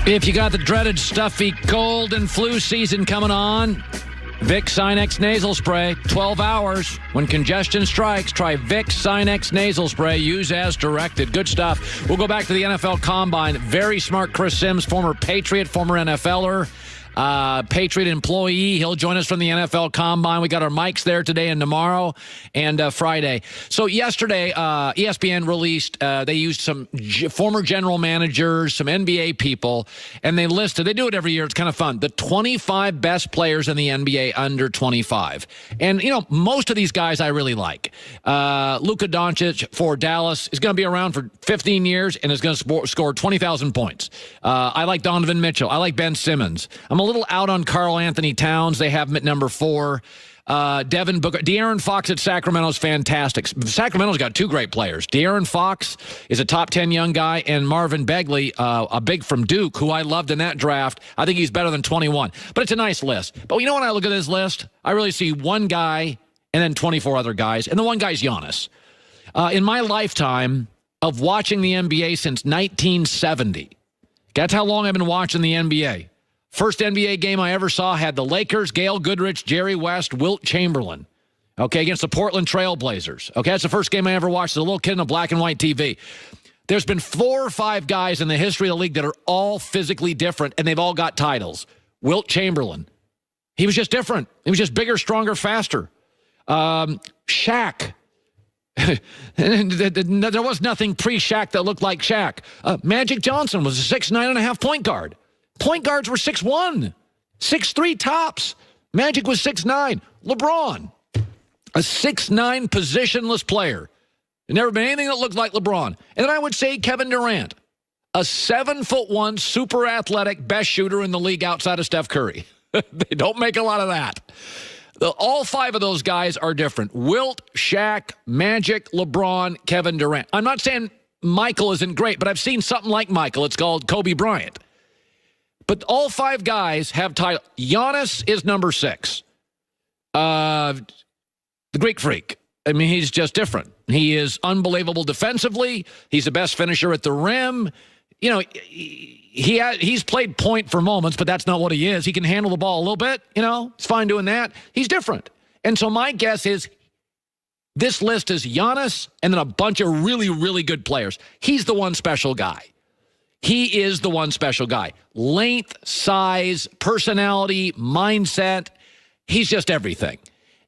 If you got the dreaded stuffy cold and flu season coming on, Vicks Sinex nasal spray, 12 hours. When congestion strikes, try Vicks Sinex nasal spray. Use as directed. Good stuff. We'll go back to the NFL Combine. Very smart Chris Sims, former Patriot, former NFLer. Patriot employee. He'll join us from the NFL Combine. We got our mics there today and tomorrow and Friday. So yesterday, ESPN released, they used some former general managers, some NBA people, and they listed, they do it every year, it's kind of fun, the 25 best players in the NBA under 25. And, you know, most of these guys I really like. Luka Doncic for Dallas is going to be around for 15 years and is going to score 20,000 points. I like Donovan Mitchell. I like Ben Simmons. I'm a little out on Karl Anthony Towns. They have him at number 4. Devin Booker. De'Aaron Fox at Sacramento is fantastic. Sacramento's got 2 great players. De'Aaron Fox is a top 10 young guy, and Marvin Bagley, a big from Duke, who I loved in that draft. I think he's better than 21. But it's a nice list. But you know, when I look at this list, I really see one guy and then 24 other guys, and the one guy's Giannis. In my lifetime of watching the NBA since 1970, that's how long I've been watching the NBA. First NBA game I ever saw had the Lakers, Gail Goodrich, Jerry West, Wilt Chamberlain, okay, against the Portland Trail Blazers. Okay, that's the first game I ever watched as a little kid on a black and white TV. There's been 4 or 5 guys in the history of the league that are all physically different, and they've all got titles. Wilt Chamberlain. He was just different. He was just bigger, stronger, faster. Shaq. There was nothing pre-Shaq that looked like Shaq. Magic Johnson was a 6'9.5" point guard. Point guards were 6'1", 6'3" tops. Magic was 6'9". LeBron, a 6'9" positionless player. There's never been anything that looked like LeBron. And then I would say Kevin Durant, a 7'1", super athletic, best shooter in the league outside of Steph Curry. They don't make a lot of that. All 5 of those guys are different. Wilt, Shaq, Magic, LeBron, Kevin Durant. I'm not saying Michael isn't great, but I've seen something like Michael. It's called Kobe Bryant. But all 5 guys have titles. Giannis is number 6. The Greek Freak. I mean, he's just different. He is unbelievable defensively. He's the best finisher at the rim. You know, he's played point for moments, but that's not what he is. He can handle the ball a little bit. You know, he's fine doing that. He's different. And so my guess is this list is Giannis and then a bunch of really, really good players. He's the one special guy. He is the one special guy. Length, size, personality, mindset. He's just everything.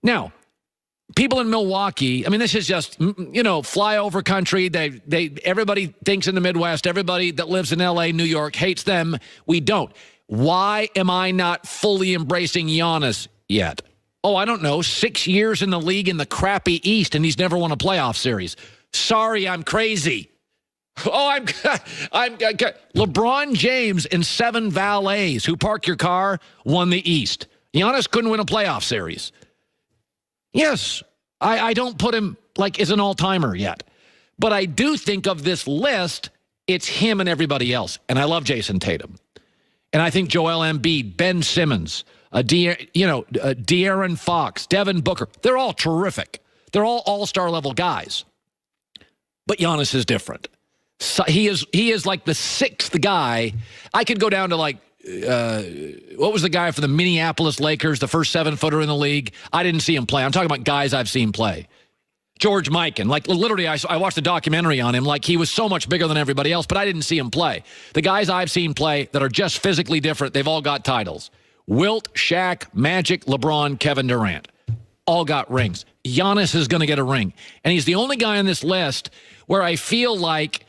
Now, people in Milwaukee, I mean, this is just, you know, flyover country. Everybody thinks in the Midwest, everybody that lives in L.A., New York, hates them. We don't. Why am I not fully embracing Giannis yet? Oh, I don't know. 6 years in the league in the crappy East, and he's never won a playoff series. Sorry, I'm crazy. Oh, LeBron James and 7 valets who park your car won the East. Giannis couldn't win a playoff series. Yes, I don't put him like as an all-timer yet. But I do think of this list, it's him and everybody else. And I love Jason Tatum. And I think Joel Embiid, Ben Simmons, De'Aaron Fox, Devin Booker, they're all terrific. They're all all-star level guys. But Giannis is different. So he is like the 6th guy. I could go down to like, what was the guy for the Minneapolis Lakers, the first 7-footer in the league? I didn't see him play. I'm talking about guys I've seen play. George Mikan. Like, literally, I watched a documentary on him. Like, he was so much bigger than everybody else, but I didn't see him play. The guys I've seen play that are just physically different, they've all got titles. Wilt, Shaq, Magic, LeBron, Kevin Durant. All got rings. Giannis is going to get a ring. And he's the only guy on this list where I feel like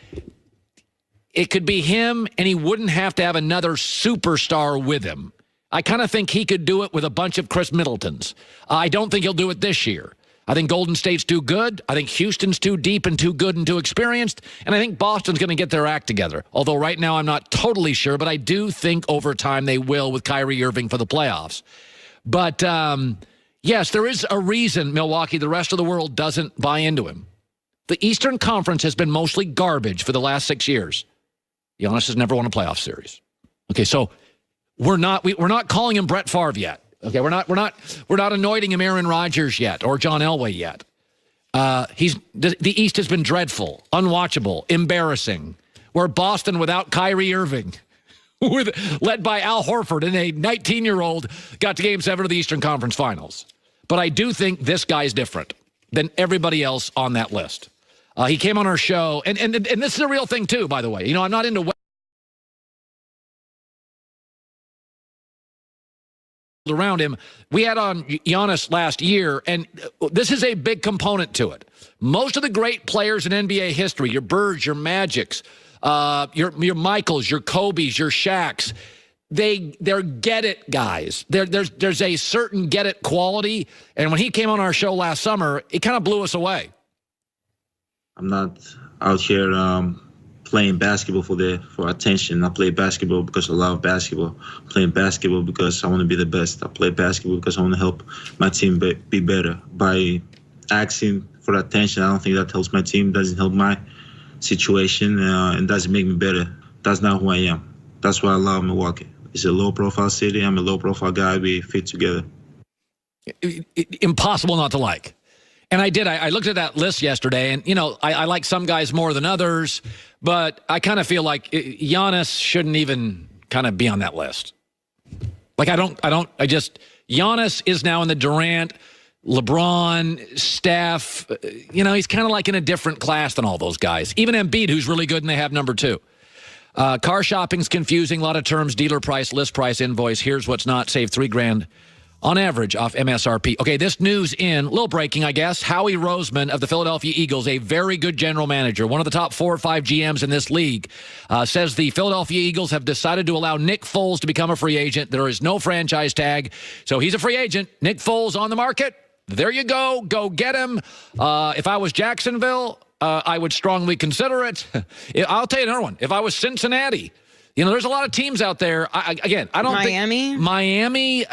it could be him, and he wouldn't have to have another superstar with him. I kind of think he could do it with a bunch of Chris Middletons. I don't think he'll do it this year. I think Golden State's too good. I think Houston's too deep and too good and too experienced. And I think Boston's going to get their act together. Although right now I'm not totally sure, but I do think over time they will with Kyrie Irving for the playoffs. But, yes, there is a reason, Milwaukee, the rest of the world doesn't buy into him. The Eastern Conference has been mostly garbage for the last 6 years. Giannis has never won a playoff series. Okay, so we're not calling him Brett Favre yet. Okay, we're not anointing him Aaron Rodgers yet or John Elway yet. The East has been dreadful, unwatchable, embarrassing. We're Boston without Kyrie Irving. led by Al Horford, and a 19-year-old got to Game 7 of the Eastern Conference Finals. But I do think this guy's different than everybody else on that list. He came on our show, and this is a real thing, too, by the way. You know, I'm not into around him. We had on Giannis last year, and this is a big component to it. Most of the great players in NBA history, your Birds, your Magics, your Michaels, your Kobes, your Shaqs, they're get-it guys. There's a certain get-it quality, and when he came on our show last summer, it kind of blew us away. I'm not out here playing basketball for attention. I play basketball because I love basketball. I'm playing basketball because I want to be the best. I play basketball because I want to help my team be better. By asking for attention, I don't think that helps my team. Doesn't help my situation, and doesn't make me better. That's not who I am. That's why I love Milwaukee. It's a low-profile city. I'm a low-profile guy. We fit together. Impossible not to like. And I did. I looked at that list yesterday, and, you know, I like some guys more than others, but I kind of feel like Giannis shouldn't even kind of be on that list. Like, Giannis is now in the Durant, LeBron, Steph. You know, he's kind of like in a different class than all those guys. Even Embiid, who's really good, and they have number 2. Car shopping's confusing. A lot of terms, dealer price, list price, invoice. Here's what's not. Save $3,000 on average off MSRP. Okay, this news a little breaking, I guess. Howie Roseman of the Philadelphia Eagles, a very good general manager, one of the top 4 or 5 GMs in this league, says the Philadelphia Eagles have decided to allow Nick Foles to become a free agent. There is no franchise tag, so he's a free agent. Nick Foles on the market. There you go. Go get him. If I was Jacksonville, I would strongly consider it. I'll tell you another one. If I was Cincinnati, you know, there's a lot of teams out there. I don't think Miami.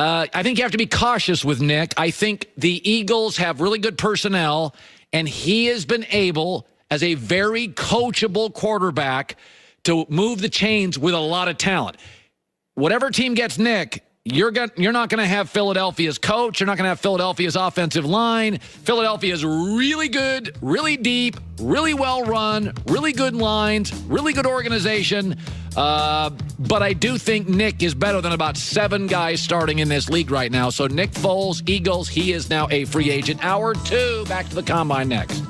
I think you have to be cautious with Nick. I think the Eagles have really good personnel, and he has been able, as a very coachable quarterback, to move the chains with a lot of talent. Whatever team gets Nick, you're not going to have Philadelphia's coach. You're not going to have Philadelphia's offensive line. Philadelphia is really good, really deep, really well run, really good lines, really good organization. But I do think Nick is better than about 7 guys starting in this league right now. So Nick Foles, Eagles, he is now a free agent. Hour 2, back to the Combine next.